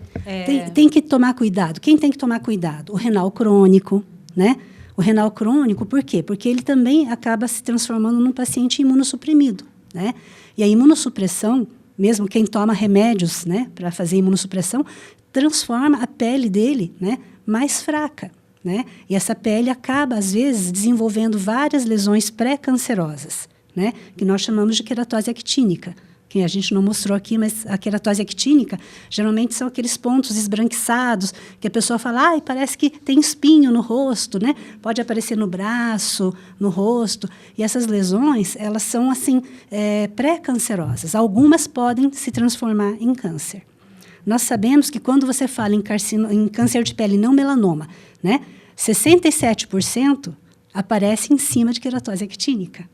Tem que tomar cuidado. Quem tem que tomar cuidado? O renal crônico, né? O renal crônico, por quê? Porque ele também acaba se transformando num paciente imunossuprimido, né? E a imunossupressão, mesmo quem toma remédios, né, para fazer imunossupressão, transforma a pele dele, né, mais fraca, né? E essa pele acaba, às vezes, desenvolvendo várias lesões pré-cancerosas, né, que nós chamamos de queratose actínica, que a gente não mostrou aqui, mas a queratose actínica geralmente são aqueles pontos esbranquiçados que a pessoa fala, ai, parece que tem espinho no rosto, né? Pode aparecer no braço, no rosto. E essas lesões, elas são, assim, pré-cancerosas. Algumas podem se transformar em câncer. Nós sabemos que quando você fala em câncer de pele não melanoma, né, 67% aparece em cima de queratose actínica.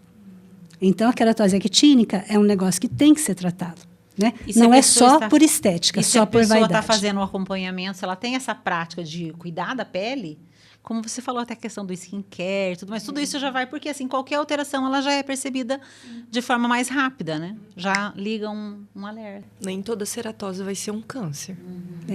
Então, a queratose actínica é um negócio que tem que ser tratado, né? Não é só por estética, só por vaidade. Se a pessoa está fazendo um acompanhamento, se ela tem essa prática de cuidar da pele, como você falou até a questão do skincare e tudo, mas tudo isso já vai, porque assim, qualquer alteração ela já é percebida de forma mais rápida, né? Já liga um alerta. Nem toda ceratose vai ser um câncer.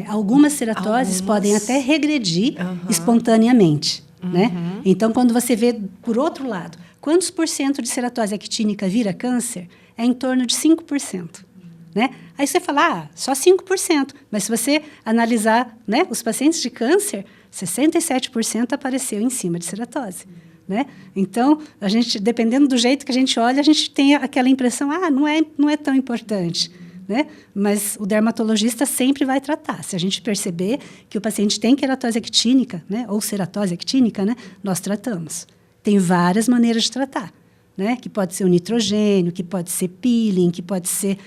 Algumas ceratoses podem até regredir espontaneamente, né? Então, quando você vê por outro lado, quantos por cento de ceratose actínica vira câncer? É em torno de 5%. Né? Aí você fala, só 5%. Mas se você analisar, né, os pacientes de câncer, 67% apareceu em cima de ceratose. Né? Então, a gente, dependendo do jeito que a gente olha, a gente tem aquela impressão, não é tão importante. né? Mas o dermatologista sempre vai tratar. Se a gente perceber que o paciente tem queratose actínica, né? Ou ceratose actínica, né? Nós tratamos. Tem várias maneiras de tratar, né? Que pode ser o nitrogênio, que pode ser peeling, que pode ser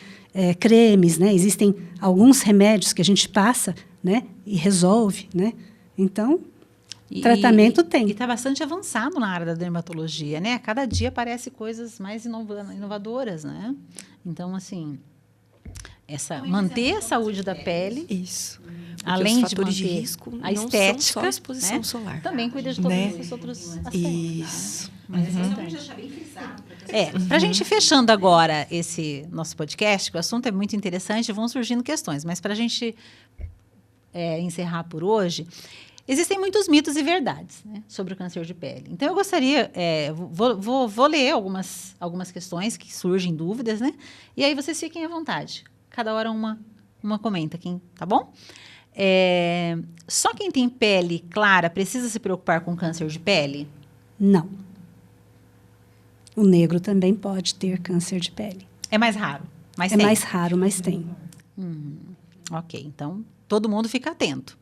cremes, né? Existem alguns remédios que a gente passa, né? E resolve, né? Então, tratamento tem. E está bastante avançado na área da dermatologia, né? Cada dia aparece coisas mais inovadoras, né? Então, assim, manter a saúde da pele. Isso. Porque além os de fatores manter de risco a não estética, são só a exposição né? solar. Também cuida de todos esses outros aspectos. Isso. Mas é importante. Para a gente fechando agora esse nosso podcast, que o assunto é muito interessante, vão surgindo questões, mas para a gente encerrar por hoje, existem muitos mitos e verdades, né, sobre o câncer de pele. Então, eu gostaria, vou ler algumas questões que surgem dúvidas, né? E aí vocês fiquem à vontade. Cada hora uma comenta, tá bom? Só quem tem pele clara precisa se preocupar com câncer de pele? Não. O negro também pode ter câncer de pele. É mais raro, mas É tem. mais raro, mas tem. Ok, então todo mundo fica atento.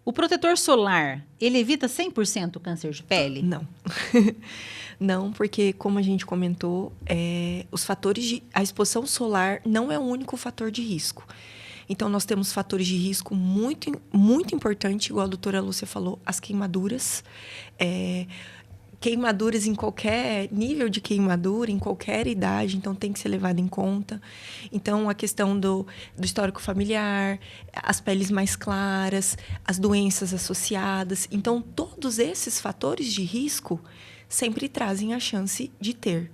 O protetor solar, ele evita 100% o câncer de pele? Não. Não, porque, como a gente comentou, os fatores a exposição solar não é o único fator de risco. Então, nós temos fatores de risco muito, muito importantes, igual a doutora Lúcia falou, as queimaduras. Queimaduras em qualquer nível de queimadura, em qualquer idade, então tem que ser levado em conta. Então, a questão do histórico familiar, as peles mais claras, as doenças associadas. Então, todos esses fatores de risco sempre trazem a chance de ter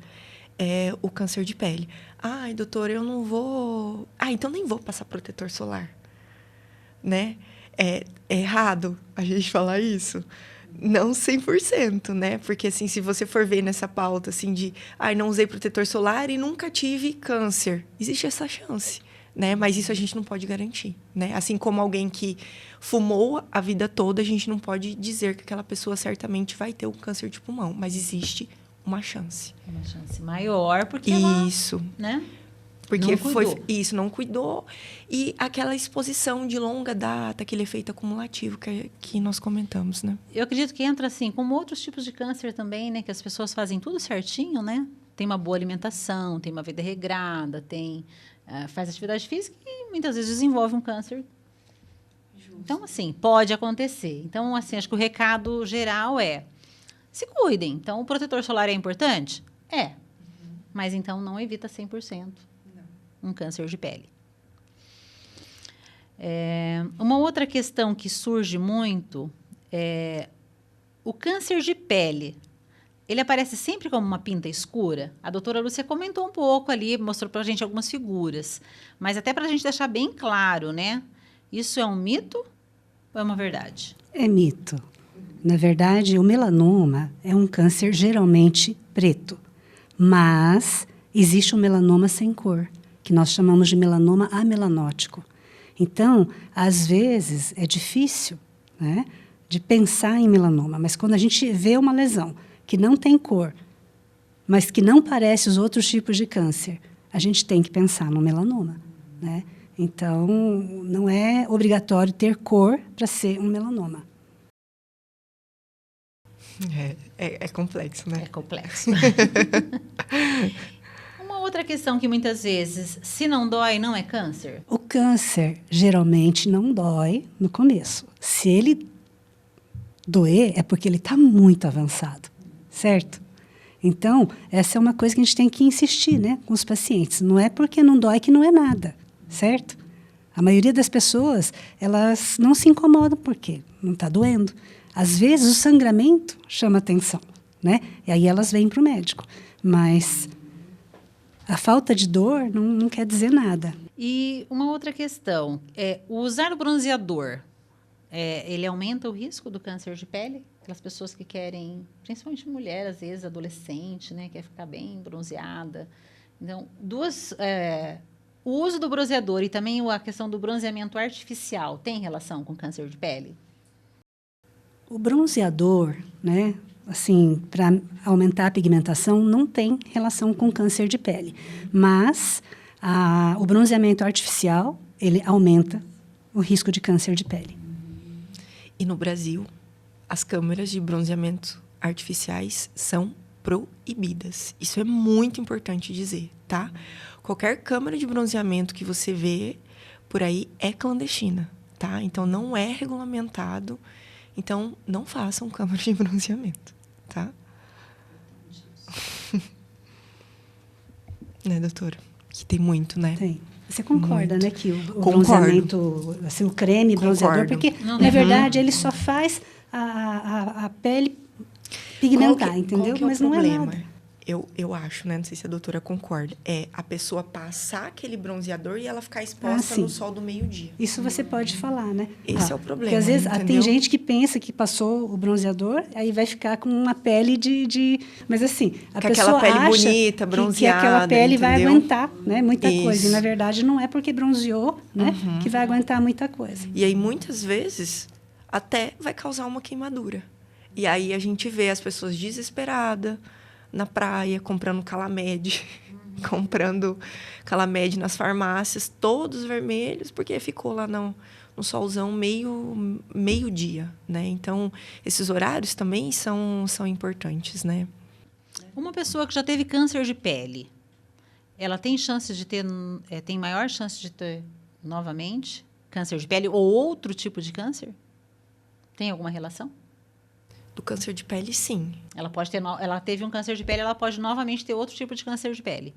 o câncer de pele. Ai, doutora, eu não vou... então nem vou passar protetor solar. Né? É errado a gente falar isso? Não 100%, né? Porque, assim, se você for ver nessa pauta, assim, de... não usei protetor solar e nunca tive câncer. Existe essa chance, né? Mas isso a gente não pode garantir, né? Assim como alguém que fumou a vida toda, a gente não pode dizer que aquela pessoa certamente vai ter um câncer de pulmão. Mas existe uma chance. Uma chance maior, porque isso. Ela, né? Porque não cuidou. E aquela exposição de longa data, aquele efeito acumulativo que nós comentamos, né? Eu acredito que entra, assim, como outros tipos de câncer também, né? Que as pessoas fazem tudo certinho, né? Tem uma boa alimentação, tem uma vida regrada, faz atividade física e muitas vezes desenvolve um câncer. Justo. Então, assim, pode acontecer. Então, assim, acho que o recado geral se cuidem. Então, o protetor solar é importante? Mas, então, não evita 100%. Um câncer de pele. Uma outra questão que surge muito o câncer de pele. Ele aparece sempre como uma pinta escura? A doutora Lúcia comentou um pouco ali, mostrou para a gente algumas figuras. Mas até para a gente deixar bem claro, né? Isso é um mito ou é uma verdade? É mito. Na verdade, o melanoma é um câncer geralmente preto. Mas existe um melanoma sem cor, que nós chamamos de melanoma amelanótico. Então, às vezes, é difícil, né, de pensar em melanoma, mas quando a gente vê uma lesão que não tem cor, mas que não parece os outros tipos de câncer, a gente tem que pensar no melanoma, né? Então, não é obrigatório ter cor para ser um melanoma. É complexo, né? É complexo. Outra questão que muitas vezes, se não dói, não é câncer? O câncer geralmente não dói no começo. Se ele doer, é porque ele está muito avançado, certo? Então, essa é uma coisa que a gente tem que insistir, né, com os pacientes. Não é porque não dói que não é nada, certo? A maioria das pessoas, elas não se incomodam porque não está doendo. Às vezes, o sangramento chama atenção, né? E aí elas vêm para o médico. Mas a falta de dor não quer dizer nada. E uma outra questão, usar o bronzeador, ele aumenta o risco do câncer de pele? Aquelas pessoas que querem, principalmente mulher, às vezes adolescente, né, quer ficar bem bronzeada. Então, o uso do bronzeador e também a questão do bronzeamento artificial tem relação com câncer de pele? O bronzeador, né, assim, para aumentar a pigmentação, não tem relação com câncer de pele. Mas o bronzeamento artificial, ele aumenta o risco de câncer de pele. E no Brasil, as câmeras de bronzeamento artificiais são proibidas. Isso é muito importante dizer, tá? Qualquer câmera de bronzeamento que você vê por aí é clandestina, tá? Então, não é regulamentado. Então, não façam câmera de bronzeamento, tá? Né, doutora? Que tem muito, né? Tem. Você concorda, muito. Né, que o bronzeamento, assim, o creme bronzeador, porque, na verdade, ele só faz a pele pigmentar, entendeu? Qual Mas que é o não problema? é nada. Eu acho, né? Não sei se a doutora concorda. É a pessoa passar aquele bronzeador e ela ficar exposta no sol do meio-dia. Isso você pode falar, né? Esse é o problema. Porque às vezes entendeu? tem gente que pensa que passou o bronzeador, aí vai ficar com uma pele Mas assim, a com pessoa aquela pele acha bonita, bronzeada, que aquela pele vai entendeu? aguentar, né? Muita Isso. coisa. E na verdade não é porque bronzeou, né? Que vai aguentar muita coisa. E aí, muitas vezes, até vai causar uma queimadura. E aí a gente vê as pessoas desesperadas na praia, comprando Calamed, comprando Calamed nas farmácias, todos vermelhos, porque ficou lá no solzão meio-dia, né? Então, esses horários também são importantes, né? Uma pessoa que já teve câncer de pele, ela tem chance de ter, tem maior chance de ter novamente câncer de pele ou outro tipo de câncer? Tem alguma relação? Do câncer de pele, sim. Ela pode ter, ela teve um câncer de pele, ela pode novamente ter outro tipo de câncer de pele.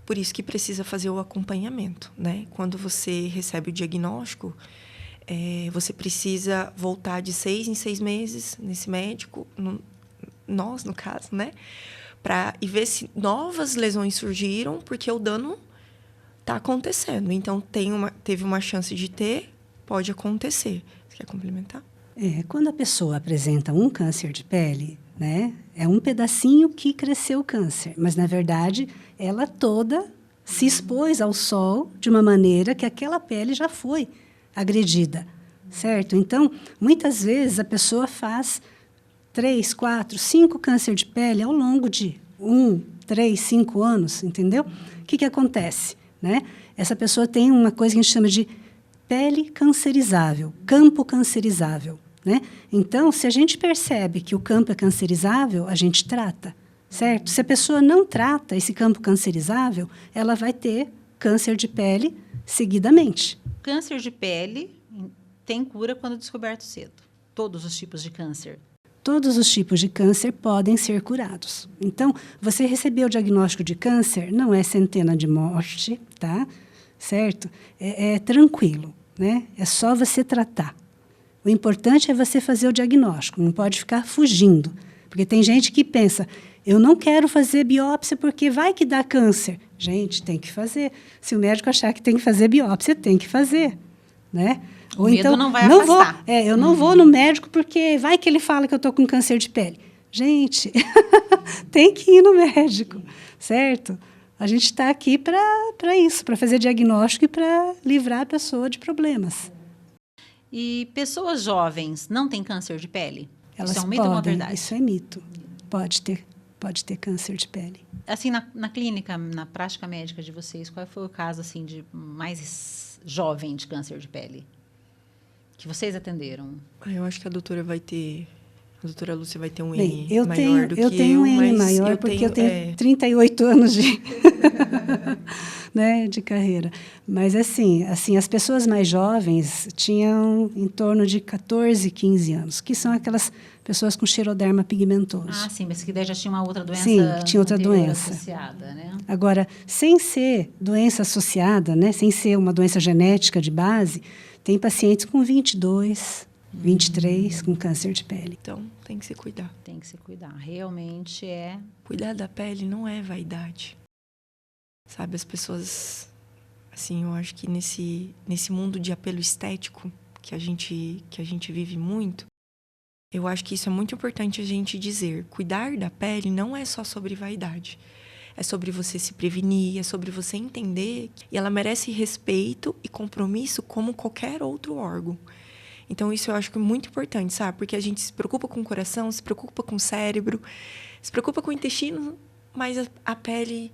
Por isso que precisa fazer o acompanhamento, né? Quando você recebe o diagnóstico, você precisa voltar de 6 em 6 meses nesse médico, nós, no caso, né? E ver se novas lesões surgiram, porque o dano está acontecendo. Então, teve uma chance de ter, pode acontecer. Você quer complementar? Quando a pessoa apresenta um câncer de pele, né, é um pedacinho que cresceu o câncer, mas, na verdade, ela toda se expôs ao sol de uma maneira que aquela pele já foi agredida, certo? Então, muitas vezes, a pessoa faz 3, 4, 5 câncer de pele ao longo de 1, 3, 5 anos, entendeu? O que acontece, né? Essa pessoa tem uma coisa que a gente chama de pele cancerizável, campo cancerizável. Né? Então, se a gente percebe que o campo é cancerizável, a gente trata, certo? Se a pessoa não trata esse campo cancerizável, ela vai ter câncer de pele seguidamente. Câncer de pele tem cura quando descoberto cedo. Todos os tipos de câncer. Todos os tipos de câncer podem ser curados. Então, você recebeu o diagnóstico de câncer, não é centena de morte, tá? Certo? É tranquilo, né? É só você tratar. O importante é você fazer o diagnóstico, não pode ficar fugindo. Porque tem gente que pensa, eu não quero fazer biópsia porque vai que dá câncer. Gente, tem que fazer. Se o médico achar que tem que fazer biópsia, tem que fazer. Né? Ou então, não vai afastar. Eu não vou no médico porque vai que ele fala que eu estou com câncer de pele. Gente, tem que ir no médico, certo? A gente está aqui para isso, para fazer diagnóstico e para livrar a pessoa de problemas. E pessoas jovens não têm câncer de pele? Elas isso é um mito ou uma verdade? Isso é mito. Pode ter câncer de pele. Assim, na clínica, na prática médica de vocês, qual foi o caso assim de mais jovem de câncer de pele que vocês atenderam? Eu acho que a doutora Lúcia vai ter um Bem, N maior do que eu. Eu tenho um N maior porque eu tenho 38 anos de, né, de carreira. Mas, assim, as pessoas mais jovens tinham em torno de 14, 15 anos, que são aquelas pessoas com xeroderma pigmentoso. Ah, sim, mas que daí já tinha uma outra doença. Sim, que tinha outra doença. Associada, né? Agora, sem ser doença associada, né, sem ser uma doença genética de base, tem pacientes com 22, 23 com câncer de pele. Então, tem que se cuidar. Tem que se cuidar. Realmente é... Cuidar da pele não é vaidade. Sabe, as pessoas... Assim, eu acho que nesse mundo de apelo estético que a gente vive muito, eu acho que isso é muito importante a gente dizer. Cuidar da pele não é só sobre vaidade. É sobre você se prevenir, é sobre você entender que ela merece respeito e compromisso como qualquer outro órgão. Então, isso eu acho que é muito importante, sabe? Porque a gente se preocupa com o coração, se preocupa com o cérebro, se preocupa com o intestino, mas a pele,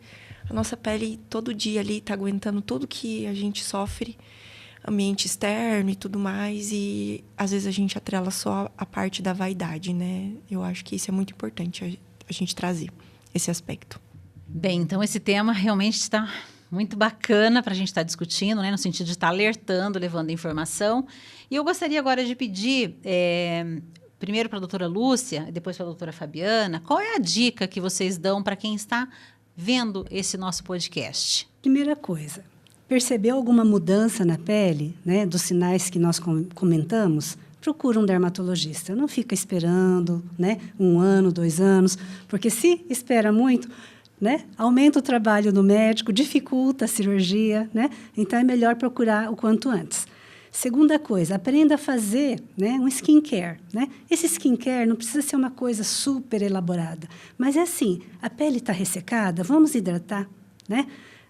a nossa pele todo dia ali está aguentando tudo que a gente sofre, ambiente externo e tudo mais, e às vezes a gente atrela só a parte da vaidade, né? Eu acho que isso é muito importante a gente trazer esse aspecto. Bem, então esse tema realmente está muito bacana para a gente estar discutindo, né, no sentido de estar alertando, levando informação. E eu gostaria agora de pedir, primeiro para a doutora Lúcia, e depois para a doutora Fabiana, qual é a dica que vocês dão para quem está vendo esse nosso podcast? Primeira coisa, percebeu alguma mudança na pele, né, dos sinais que nós comentamos? Procura um dermatologista. Não fica esperando, né, 1 ano, 2 anos, porque se espera muito, né, aumenta o trabalho do médico, dificulta a cirurgia, né? Então é melhor procurar o quanto antes. Segunda coisa, aprenda a fazer, né, um skincare, né? Esse skincare não precisa ser uma coisa super elaborada, mas é assim, a pele está ressecada, vamos hidratar, né?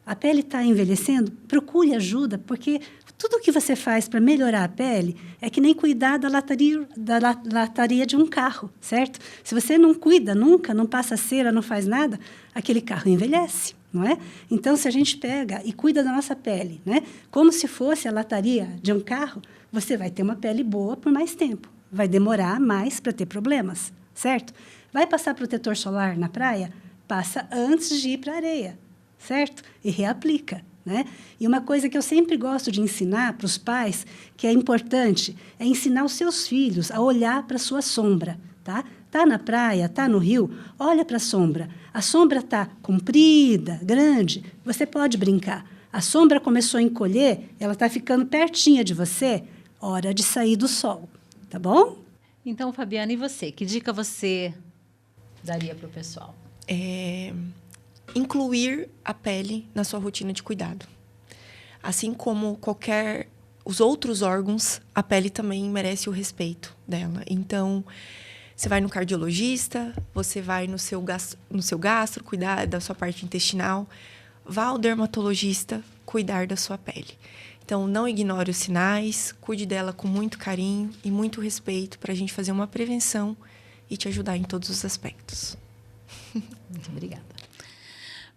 A pele está envelhecendo, procure ajuda, porque tudo que você faz para melhorar a pele é que nem cuidar da lataria de um carro, certo? Se você não cuida nunca, não passa cera, não faz nada, aquele carro envelhece, não é? Então, se a gente pega e cuida da nossa pele, né, como se fosse a lataria de um carro, você vai ter uma pele boa por mais tempo. Vai demorar mais para ter problemas, certo? Vai passar protetor solar na praia? Passa antes de ir para a areia, certo? E reaplica, né? E uma coisa que eu sempre gosto de ensinar para os pais, que é importante, é ensinar os seus filhos a olhar para a sua sombra, tá? Tá na praia, tá no rio, olha para a sombra. A sombra está comprida, grande, você pode brincar. A sombra começou a encolher, ela está ficando pertinha de você, hora de sair do sol, tá bom? Então, Fabiana, e você? Que dica você daria para o pessoal? Incluir a pele na sua rotina de cuidado. Assim como os outros órgãos, a pele também merece o respeito dela. Então, você vai no cardiologista, você vai no seu gastro, cuidar da sua parte intestinal. Vá ao dermatologista cuidar da sua pele. Então, não ignore os sinais, cuide dela com muito carinho e muito respeito para a gente fazer uma prevenção e te ajudar em todos os aspectos. Muito obrigada.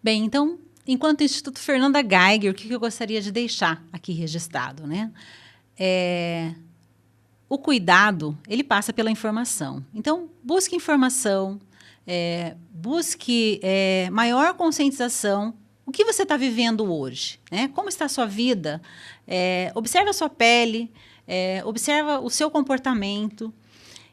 Bem, então, enquanto Instituto Fernanda Geiger, o que eu gostaria de deixar aqui registrado, né? O cuidado, ele passa pela informação. Então, busque informação, busque maior conscientização. O que você está vivendo hoje? Né? Como está a sua vida? Observa a sua pele, observa o seu comportamento.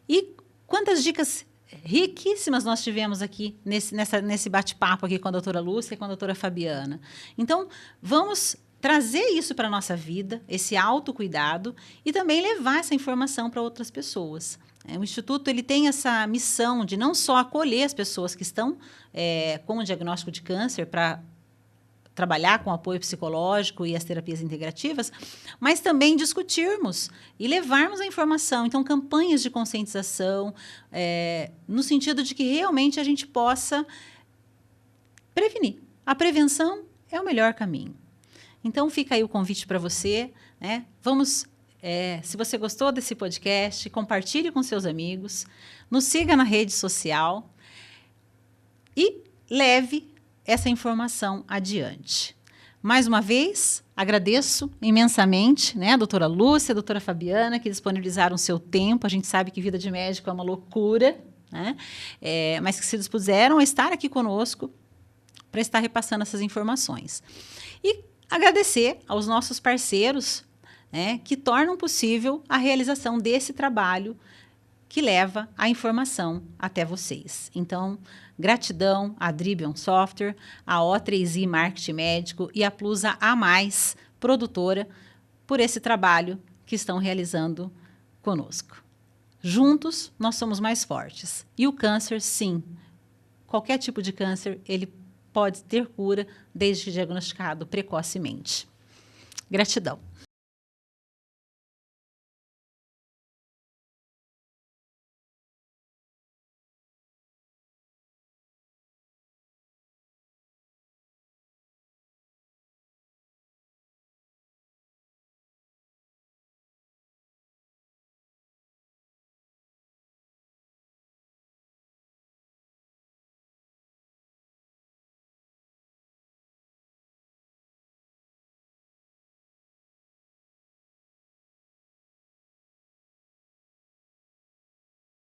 E quantas dicas riquíssimas nós tivemos aqui nesse bate-papo aqui com a doutora Lúcia e com a doutora Fabiana. Então, vamos trazer isso para a nossa vida, esse autocuidado, e também levar essa informação para outras pessoas. O Instituto ele tem essa missão de não só acolher as pessoas que estão com o diagnóstico de câncer para trabalhar com apoio psicológico e as terapias integrativas, mas também discutirmos e levarmos a informação. Então, campanhas de conscientização, no sentido de que realmente a gente possa prevenir. A prevenção é o melhor caminho. Então, fica aí o convite para você, né? Vamos, se você gostou desse podcast, compartilhe com seus amigos, nos siga na rede social e leve essa informação adiante. Mais uma vez, agradeço imensamente, né, a doutora Lúcia, a doutora Fabiana, que disponibilizaram o seu tempo. A gente sabe que vida de médico é uma loucura, né? Mas que se dispuseram a estar aqui conosco para estar repassando essas informações. E agradecer aos nossos parceiros, né, que tornam possível a realização desse trabalho que leva a informação até vocês. Então, gratidão à Dribion Software, à O3i Marketing Médico e à Plusa A+, produtora, por esse trabalho que estão realizando conosco. Juntos, nós somos mais fortes. E o câncer, sim, qualquer tipo de câncer, ele pode ter cura desde diagnosticado precocemente. Gratidão.